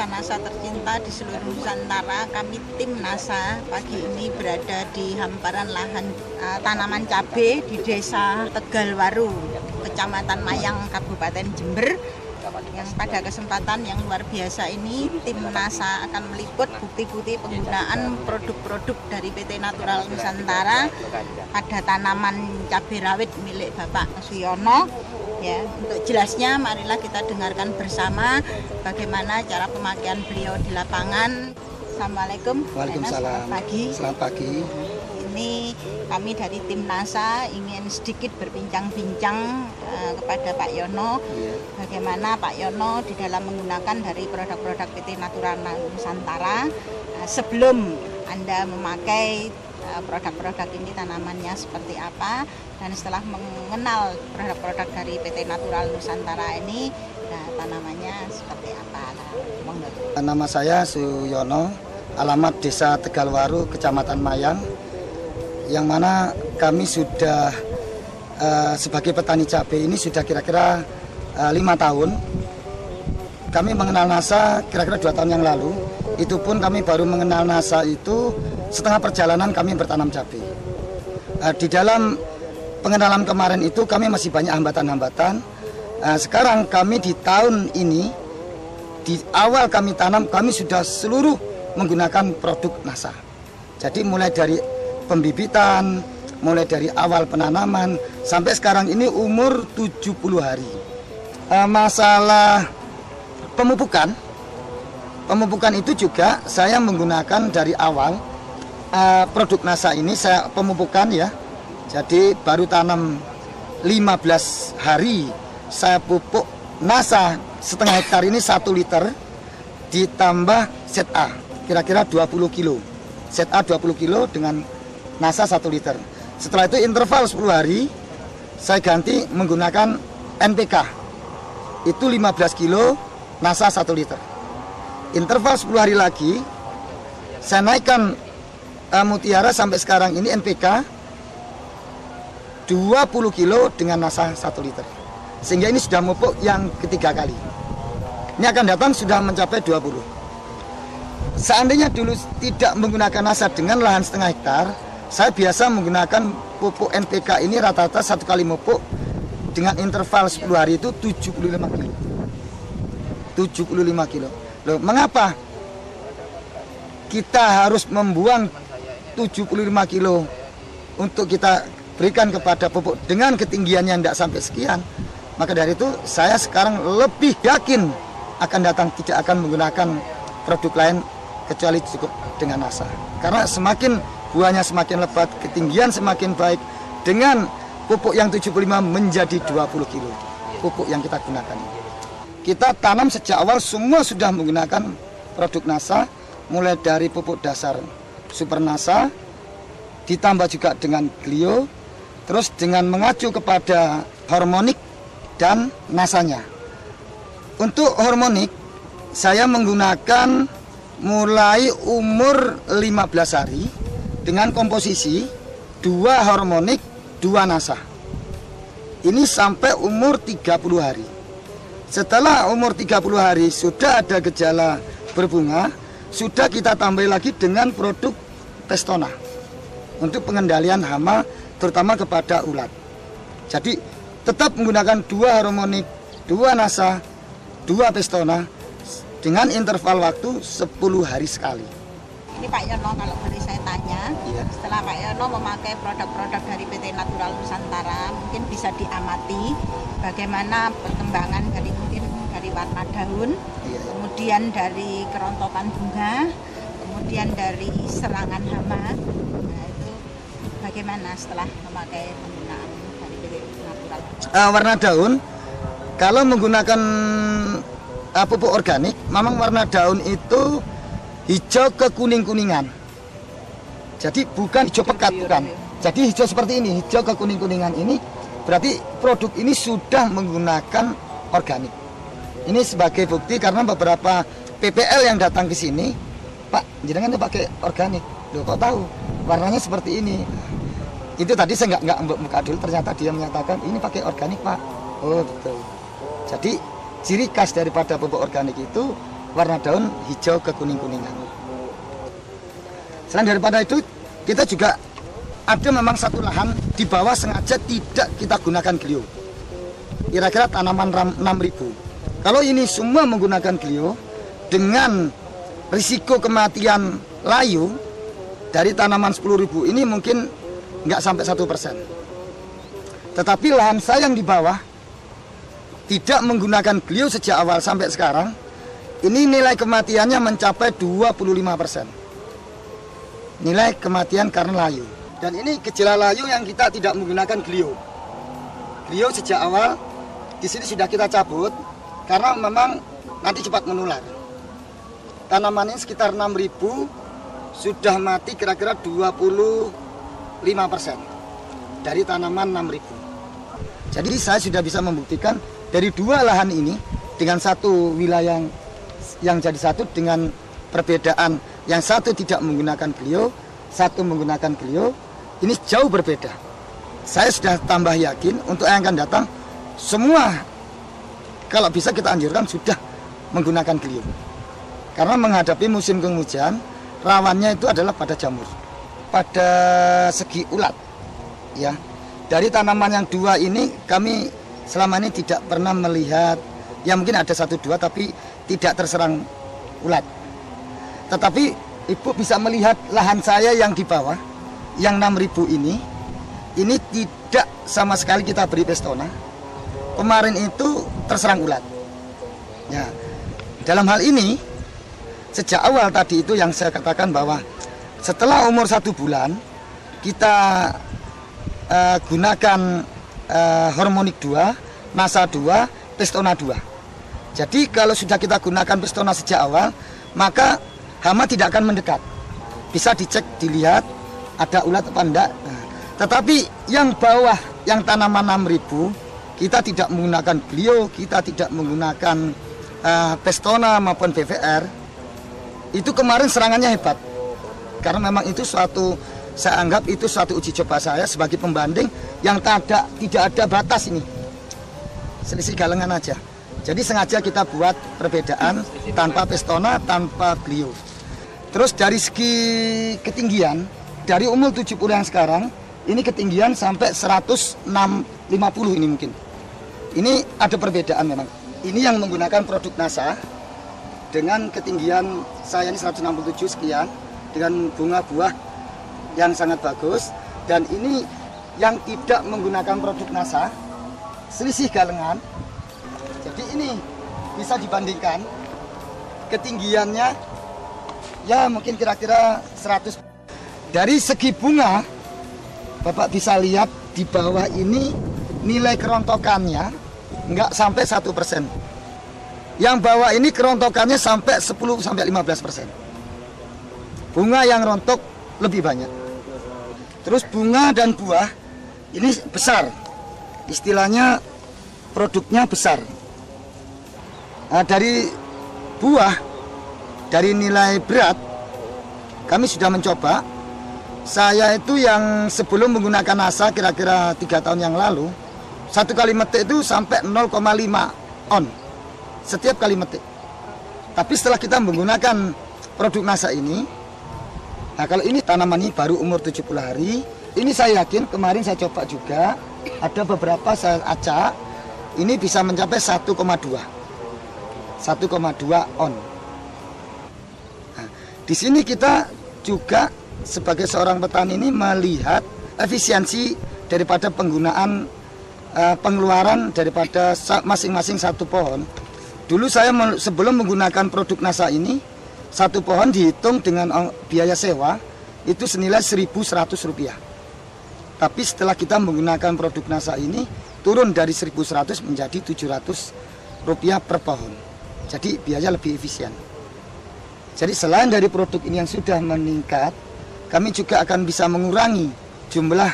nasa-nasa tercinta di seluruh Nusantara, kami tim NASA pagi ini berada di hamparan lahan tanaman cabai di Desa Tegalwaru, Kecamatan Mayang, Kabupaten Jember. Yang pada kesempatan yang luar biasa ini, tim NASA akan meliput bukti-bukti penggunaan produk-produk dari PT Natural Nusantara pada tanaman cabai rawit milik Bapak Suyono. Ya, untuk jelasnya marilah kita dengarkan bersama bagaimana cara pemakaian beliau di lapangan. Assalamualaikum. Waalaikumsalam. Selamat pagi. Selamat pagi. Ini kami dari tim NASA ingin sedikit berbincang-bincang kepada Pak Yono. Bagaimana Pak Yono di dalam menggunakan dari produk-produk PT Natural Nusantara. Sebelum Anda memakai produk-produk ini, tanamannya seperti apa, dan setelah mengenal produk-produk dari PT Natural Nusantara ini, tanamannya seperti apa. Nama saya Suyono, alamat Desa Tegalwaru, Kecamatan Mayang, yang mana kami sudah sebagai petani cabai ini sudah kira-kira 5 tahun. Kami mengenal NASA kira-kira 2 tahun yang lalu. Itu pun kami baru mengenal NASA itu setengah perjalanan kami bertanam cabai. Di dalam pengenalan kemarin itu kami masih banyak hambatan-hambatan. Sekarang kami di tahun ini, di awal kami tanam, kami sudah seluruh menggunakan produk NASA. Jadi mulai dari pembibitan, mulai dari awal penanaman, sampai sekarang ini umur 70 hari. Masalah pemupukan itu juga saya menggunakan dari awal produk NASA ini saya pemupukan ya. Jadi baru tanam 15 hari saya pupuk NASA setengah hektar ini 1 liter ditambah set A kira-kira 20 kilo. Set A 20 kilo dengan NASA 1 liter. Setelah itu interval 10 hari saya ganti menggunakan NPK. Itu 15 kilo NASA 1 liter. Interval 10 hari lagi saya naikkan Mutiara sampai sekarang ini NPK 20 kilo dengan NASA 1 liter. Sehingga ini sudah mupuk yang ketiga kali. Ini akan datang sudah mencapai 20. Seandainya dulu tidak menggunakan NASA dengan lahan setengah hektar, saya biasa menggunakan pupuk NPK ini rata-rata 1 kali mupuk dengan interval 10 hari itu 75 kilo. 75 kilo. Loh, mengapa kita harus membuang 75 kilo untuk kita berikan kepada pupuk dengan ketinggian yang tidak sampai sekian? Maka dari itu saya sekarang lebih yakin akan datang tidak akan menggunakan produk lain kecuali cukup dengan NASA. Karena semakin buahnya semakin lebat, ketinggian semakin baik, dengan pupuk yang 75 menjadi 20 kilo pupuk yang kita gunakan. Kita tanam sejak awal semua sudah menggunakan produk NASA, mulai dari pupuk dasar Super NASA, ditambah juga dengan Glio, terus dengan mengacu kepada hormonik dan NASA-nya. Untuk hormonik, saya menggunakan mulai umur 15 hari dengan komposisi 2 hormonik, 2 NASA. Ini sampai umur 30 hari. Setelah umur 30 hari sudah ada gejala berbunga, sudah kita tambah lagi dengan produk Pestona untuk pengendalian hama terutama kepada ulat. Jadi tetap menggunakan 2 harmonik, 2 NASA, 2 Pestona dengan interval waktu 10 hari sekali. Ini Pak Yono, kalau boleh saya tanya, setelah Pak Yono memakai produk-produk dari PT Natural Nusantara, mungkin bisa diamati bagaimana perkembangan dari mungkin dari warna daun, kemudian dari kerontokan bunga, kemudian dari serangan hama. Nah, itu bagaimana setelah memakai penggunaan dari PT Natural? Warna daun, kalau menggunakan pupuk organik, memang warna daun itu hijau ke kuning-kuningan. Jadi bukan hijau pekat, bukan. Jadi hijau seperti ini, hijau ke kuning-kuningan ini berarti produk ini sudah menggunakan organik. Ini sebagai bukti karena beberapa PPL yang datang ke sini, Pak, jenengan itu pakai organik. Loh, kok tahu? Warnanya seperti ini. Itu tadi saya nggak buka dulu, ternyata dia menyatakan ini pakai organik, Pak. Oh, betul. Jadi ciri khas daripada pupuk organik itu warna daun hijau ke kuning-kuningan. Selain daripada itu, kita juga ada memang satu lahan di bawah sengaja tidak kita gunakan Glio. Kira-kira tanaman 6.000. Kalau ini semua menggunakan Glio, dengan risiko kematian layu dari tanaman 10.000 ini mungkin nggak sampai 1%. Tetapi lahan saya yang di bawah tidak menggunakan Glio sejak awal sampai sekarang, ini nilai kematiannya mencapai 25%. Nilai kematian karena layu. Dan ini gejala layu yang kita tidak menggunakan Glio. Glio sejak awal di sini sudah kita cabut karena memang nanti cepat menular. Tanaman ini sekitar 6.000 sudah mati kira-kira 25% dari tanaman 6.000. Jadi saya sudah bisa membuktikan dari dua lahan ini dengan satu wilayah yang jadi satu dengan perbedaan yang satu tidak menggunakan Glio, satu menggunakan Glio, ini jauh berbeda. Saya sudah tambah yakin untuk yang akan datang semua kalau bisa kita anjurkan sudah menggunakan Glio. Karena menghadapi musim penghujan, rawannya itu adalah pada jamur. Pada segi ulat, ya. Dari tanaman yang dua ini kami selama ini tidak pernah melihat, ya mungkin ada 1-2 tapi tidak terserang ulat. Tetapi Ibu bisa melihat lahan saya yang di bawah, yang 6.000 ini tidak sama sekali kita beri Pestona. Kemarin itu terserang ulat. Ya, dalam hal ini sejak awal tadi itu yang saya katakan bahwa setelah umur 1 bulan kita gunakan Hormonik 2, Nasa 2, Pestona 2. Jadi kalau sudah kita gunakan Pestona sejak awal, maka hama tidak akan mendekat. Bisa dicek, dilihat ada ulat apa enggak. Nah, tetapi yang bawah, yang tanaman 6.000, kita tidak menggunakan Glio, kita tidak menggunakan Pestona maupun BVR. Itu kemarin serangannya hebat. Karena memang itu saya anggap itu suatu uji coba saya sebagai pembanding yang tidak ada batas ini. Selisih galengan aja. Jadi sengaja kita buat perbedaan tanpa Pestona, tanpa Glio. Terus dari segi ketinggian, dari umur 70 yang sekarang, ini ketinggian sampai 150 ini mungkin. Ini ada perbedaan memang. Ini yang menggunakan produk Nasa dengan ketinggian saya ini 167 sekian dengan bunga buah yang sangat bagus, dan ini yang tidak menggunakan produk Nasa selisih galengan. Jadi ini bisa dibandingkan ketinggiannya ya mungkin kira-kira 100. Dari segi bunga Bapak bisa lihat di bawah ini nilai kerontokannya nggak sampai 1%. Yang bawah ini kerontokannya sampai 10-15%. Bunga yang rontok lebih banyak. Terus bunga dan buah ini besar. Istilahnya produknya besar. Nah, dari buah, dari nilai berat, kami sudah mencoba. Saya itu yang sebelum menggunakan Nasa kira-kira 3 tahun yang lalu, satu kali metik itu sampai 0,5 on setiap kali metik. Tapi setelah kita menggunakan produk Nasa ini, nah kalau ini tanaman ini baru umur 70 hari, ini saya yakin kemarin saya coba juga, ada beberapa saya acak, ini bisa mencapai 1,2 on. Nah, di sini kita juga sebagai seorang petani ini melihat efisiensi daripada penggunaan pengeluaran daripada masing-masing satu pohon. Dulu saya sebelum menggunakan produk Nasa ini, satu pohon dihitung dengan biaya sewa itu senilai Rp1.100. Tapi setelah kita menggunakan produk Nasa ini, turun dari 1.100 menjadi Rp700 per pohon. Jadi biaya lebih efisien. Jadi selain dari produk ini yang sudah meningkat, kami juga akan bisa mengurangi jumlah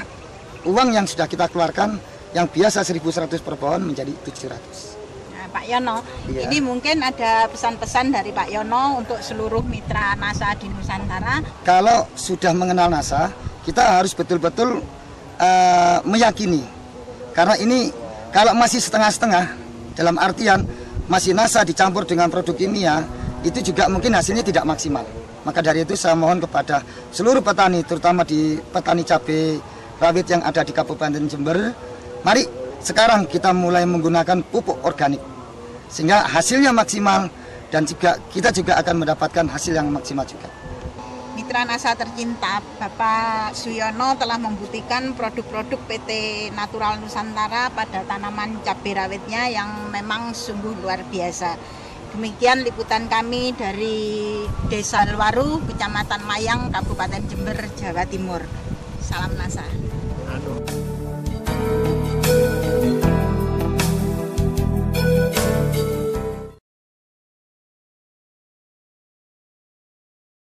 uang yang sudah kita keluarkan yang biasa 1.100 per pohon menjadi 700. Nah, Pak Yono, iya. Ini mungkin ada pesan-pesan dari Pak Yono untuk seluruh mitra Nasa di Nusantara. Kalau sudah mengenal Nasa, kita harus betul-betul meyakini. Karena ini kalau masih setengah-setengah, dalam artian masih Nasa dicampur dengan produk kimia, itu juga mungkin hasilnya tidak maksimal. Maka dari itu saya mohon kepada seluruh petani, terutama di petani cabai rawit yang ada di Kabupaten Jember, mari sekarang kita mulai menggunakan pupuk organik sehingga hasilnya maksimal dan juga kita juga akan mendapatkan hasil yang maksimal juga. Mitra Nasa tercinta, Bapak Suyono telah membuktikan produk-produk PT Natural Nusantara pada tanaman cabai rawitnya yang memang sungguh luar biasa. Demikian liputan kami dari Desa Waru, Kecamatan Mayang, Kabupaten Jember, Jawa Timur. Salam Nasa.